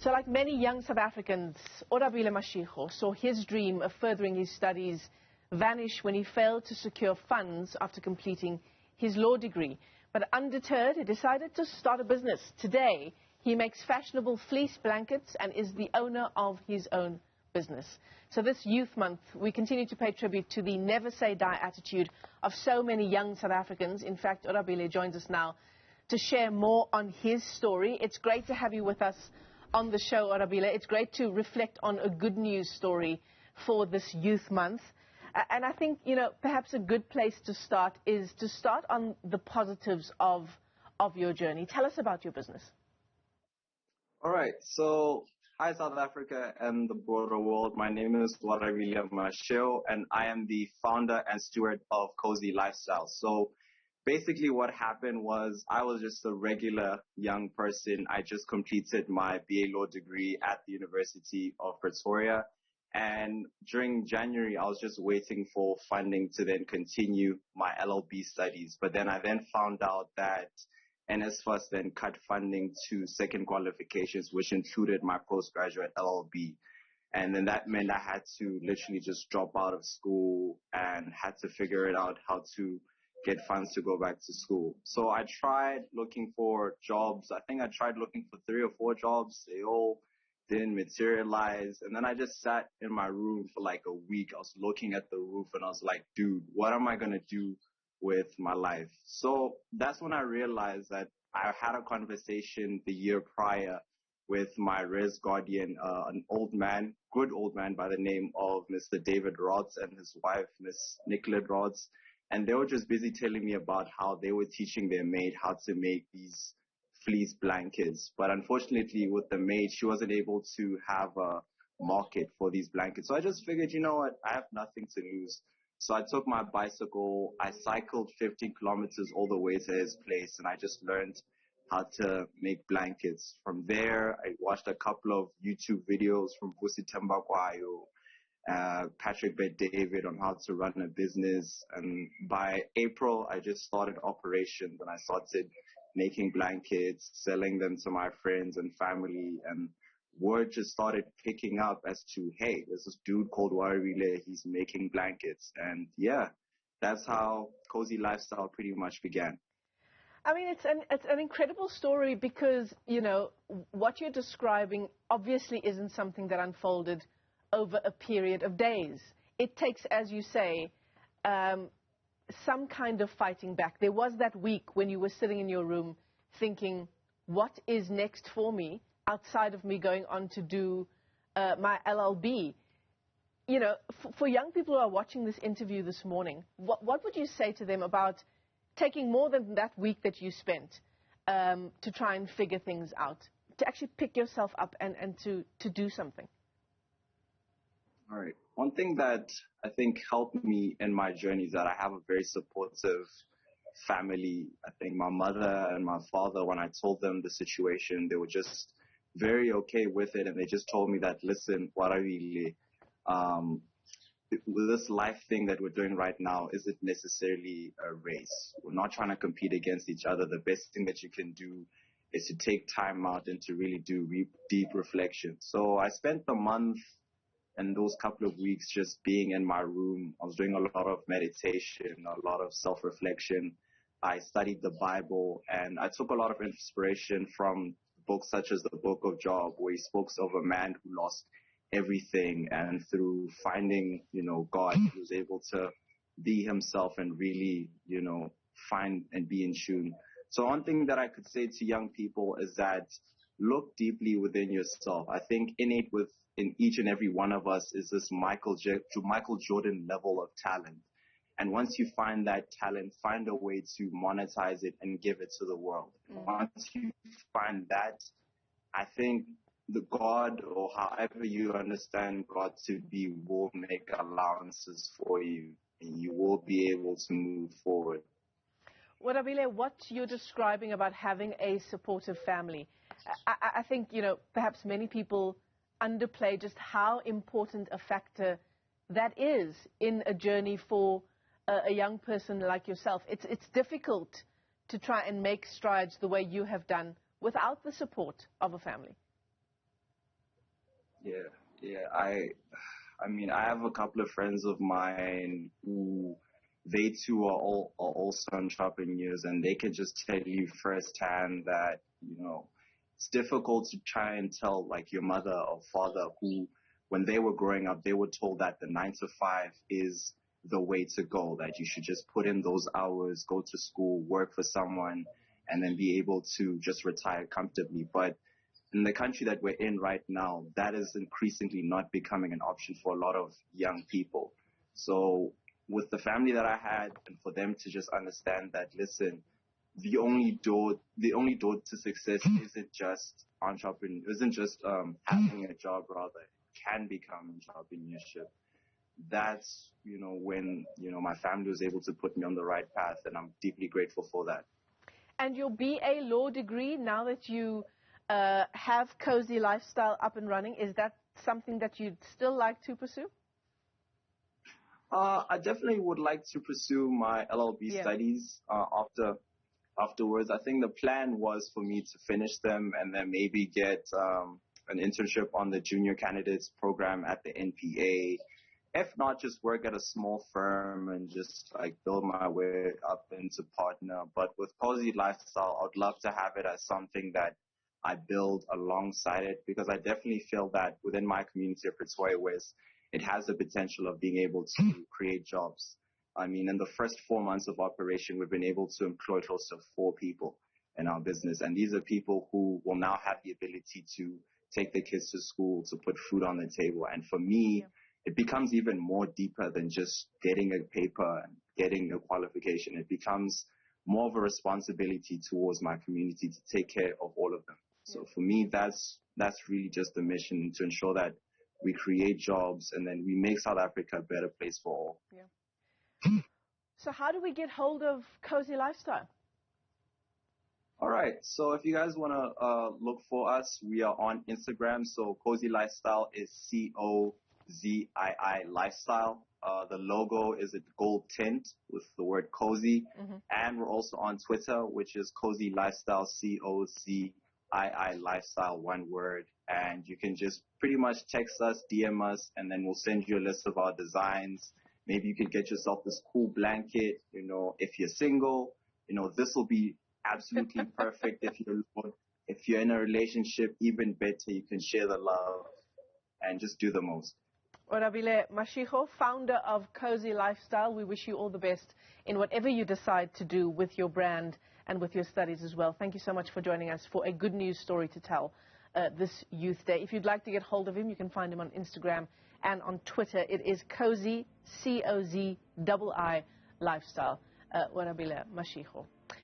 So like many young South Africans, Oarabile Mashigo saw his dream of furthering his studies vanish when he failed to secure funds after completing his law degree. But undeterred, he decided to start a business. Today, he makes fashionable fleece blankets and is the owner of his own business. So this Youth Month, we continue to pay tribute to the never say die attitude of so many young South Africans. In fact, Oarabile joins us now to share more on his story. It's great to have you with us on the show, Oarabile. It's great to reflect on a good news story for this Youth Month. And I think, perhaps a good place to start is to start on the positives of your journey. Tell us about your business. All right. So, hi, South Africa and the broader world. My name is Oarabile Mashigo, and I am the founder and steward of Cozy Lifestyle. So, basically what happened was I was just a regular young person. I just completed my BA law degree at the University of Pretoria. And during January, I was just waiting for funding to then continue my LLB studies. But then I found out that NSFAS then cut funding to second qualifications, which included my postgraduate LLB. And then that meant I had to literally just drop out of school and had to figure it out how to get funds to go back to school. So I tried looking for jobs. I think I tried looking for 3 or 4 jobs. They all didn't materialize. And then I just sat in my room for like a week. I was looking at the roof and I was like, dude, what am I going to do with my life? So that's when I realized that I had a conversation the year prior with my res guardian, an old man, good old man by the name of Mr. David Rods and his wife, Miss Nicolette Rods. And they were just busy telling me about how they were teaching their maid how to make these fleece blankets. But unfortunately, with the maid, she wasn't able to have a market for these blankets. So I just figured, you know what, I have nothing to lose. So I took my bicycle, I cycled 15 kilometers all the way to his place, and I just learned how to make blankets. From there, I watched a couple of YouTube videos from Vusi Tembakwayo, Patrick Bet David on how to run a business. And by April, I just started operations and I started making blankets, selling them to my friends and family. And word just started picking up as to, hey, there's this dude called Oarabile, he's making blankets. And yeah, that's how Cozy Lifestyle pretty much began. I mean, it's an incredible story because, what you're describing obviously isn't something that unfolded over a period of days. It takes, as you say, some kind of fighting back. There was that week when you were sitting in your room thinking, what is next for me outside of me going on to do my LLB? For young people who are watching this interview this morning, what would you say to them about taking more than that week that you spent to try and figure things out, to actually pick yourself up and to do something? All right. One thing that I think helped me in my journey is that I have a very supportive family. I think my mother and my father, when I told them the situation, they were just very okay with it. And they just told me that, listen, Oarabile, with this life thing that we're doing right now isn't necessarily a race. We're not trying to compete against each other. The best thing that you can do is to take time out and to really do deep reflection. So I spent the month and those couple of weeks just being in my room. I was doing a lot of meditation, a lot of self-reflection. I studied the Bible, and I took a lot of inspiration from books such as the Book of Job, where he speaks of a man who lost everything, and through finding, God, he was able to be himself and really, find and be in tune. So one thing that I could say to young people is that look deeply within yourself. I think innate within each and every one of us is this Michael Jordan level of talent. And once you find that talent, find a way to monetize it and give it to the world. Once you find that, I think the God, or however you understand God to be, will make allowances for you and you will be able to move forward. Oarabile, what you're describing about having a supportive family, I think, perhaps many people underplay just how important a factor that is in a journey for a young person like yourself. It's difficult to try and make strides the way you have done without the support of a family. Yeah, yeah. I mean, I have a couple of friends of mine who they too are also entrepreneurs, and they can just tell you firsthand that it's difficult to try and tell like your mother or father who, when they were growing up, they were told that the 9 to 5 is the way to go. That you should just put in those hours, go to school, work for someone, and then be able to just retire comfortably. But in the country that we're in right now, that is increasingly not becoming an option for a lot of young people. So with the family that I had, and for them to just understand that, listen, the only door to success isn't just having a job, rather it can become entrepreneurship. That's when my family was able to put me on the right path, and I'm deeply grateful for that. And your BA law degree, now that you have Cozy Lifestyle up and running, is that something that you'd still like to pursue? I definitely would like to pursue my LLB studies afterwards. I think the plan was for me to finish them and then maybe get an internship on the junior candidates program at the NPA. If not, just work at a small firm and just like build my way up into partner. But with Cozy Lifestyle, I would love to have it as something that I build alongside it, because I definitely feel that within my community of Pretoria West, it has the potential of being able to create jobs. I mean, in the first 4 months of operation, we've been able to employ close to 4 people in our business. And these are people who will now have the ability to take their kids to school, to put food on the table. And for me, it becomes even more deeper than just getting a paper and getting a qualification. It becomes more of a responsibility towards my community to take care of all of them. So for me, that's really just the mission, to ensure that we create jobs and then we make South Africa a better place for all. Yeah. So how do we get hold of Cozy Lifestyle? All right. So if you guys want to look for us, we are on Instagram. So Cozy Lifestyle is COZII Lifestyle. The logo is a gold tint with the word cozy. And we're also on Twitter, which is Cozy Lifestyle, COZII Lifestyle, one word. And you can just pretty much text us, DM us, and then we'll send you a list of our designs. Maybe you could get yourself this cool blanket. If you're single, this will be absolutely perfect. If you're in a relationship, even better, you can share the love and just do the most. Oarabile Mashigo, founder of Cozy Lifestyle, we wish you all the best in whatever you decide to do with your brand and with your studies as well. Thank you so much for joining us for a good news story to tell this Youth Day. If you'd like to get hold of him, you can find him on Instagram and on Twitter. It is Cozy, COZII Lifestyle. Oarabile Mashigo.